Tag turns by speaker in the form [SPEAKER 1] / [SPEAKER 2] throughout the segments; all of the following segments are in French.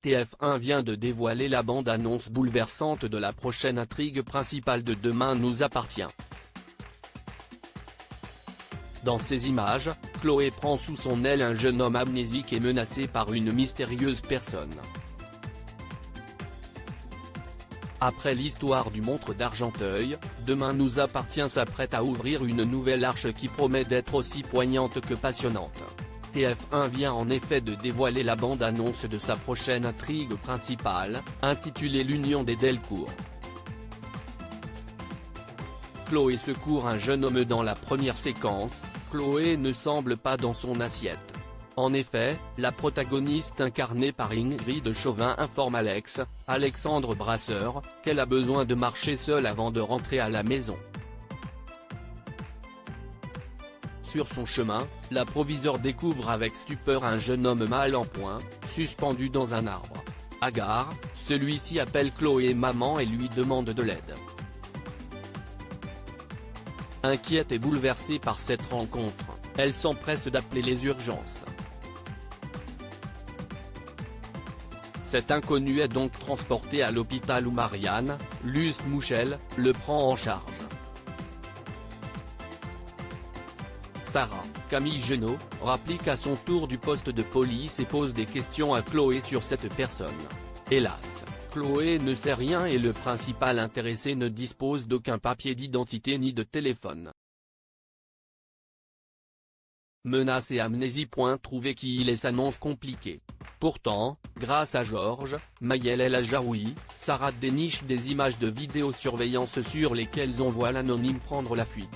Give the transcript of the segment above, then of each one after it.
[SPEAKER 1] TF1 vient de dévoiler la bande-annonce bouleversante de la prochaine intrigue principale de Demain nous appartient. Dans ces images, Chloé prend sous son aile un jeune homme amnésique et menacé par une mystérieuse personne. Après l'histoire du montre d'Argenteuil, Demain nous appartient s'apprête à ouvrir une nouvelle arche qui promet d'être aussi poignante que passionnante. TF1 vient en effet de dévoiler la bande-annonce de sa prochaine intrigue principale, intitulée L'Union des Delcourt. Chloé secourt un jeune homme dans la première séquence. Chloé ne semble pas dans son assiette. En effet, la protagoniste incarnée par Ingrid Chauvin informe Alexandre Brasseur, qu'elle a besoin de marcher seule avant de rentrer à la maison. Sur son chemin, la proviseure découvre avec stupeur un jeune homme mal en point, suspendu dans un arbre. Hagard, celui-ci appelle Chloé maman et lui demande de l'aide. Inquiète et bouleversée par cette rencontre, elle s'empresse d'appeler les urgences. Cet inconnu est donc transporté à l'hôpital où Marianne, Luce Mouchel, le prend en charge. Sarah, Camille Genot, rapplique à son tour du poste de police et pose des questions à Chloé sur cette personne. Hélas, Chloé ne sait rien et le principal intéressé ne dispose d'aucun papier d'identité ni de téléphone. Menace et amnésie. Trouver qui il est s'annonce compliqué. Pourtant, grâce à Georges, Mayel El Ajaoui, Sarah déniche des images de vidéosurveillance sur lesquelles on voit l'anonyme prendre la fuite.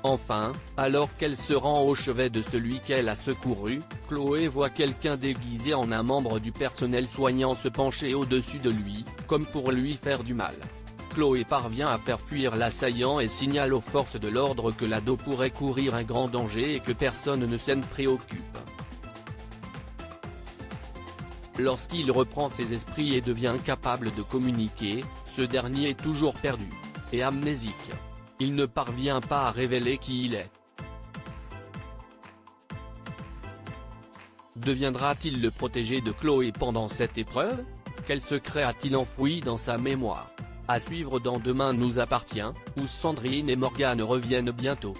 [SPEAKER 1] Enfin, alors qu'elle se rend au chevet de celui qu'elle a secouru, Chloé voit quelqu'un déguisé en un membre du personnel soignant se pencher au-dessus de lui, comme pour lui faire du mal. Chloé parvient à faire fuir l'assaillant et signale aux forces de l'ordre que l'ado pourrait courir un grand danger et que personne ne s'en préoccupe. Lorsqu'il reprend ses esprits et devient capable de communiquer, ce dernier est toujours perdu. Et amnésique. Il ne parvient pas à révéler qui il est. Deviendra-t-il le protégé de Chloé pendant cette épreuve? Quel secret a-t-il enfoui dans sa mémoire? À suivre dans Demain nous appartient, où Sandrine et Morgane reviennent bientôt.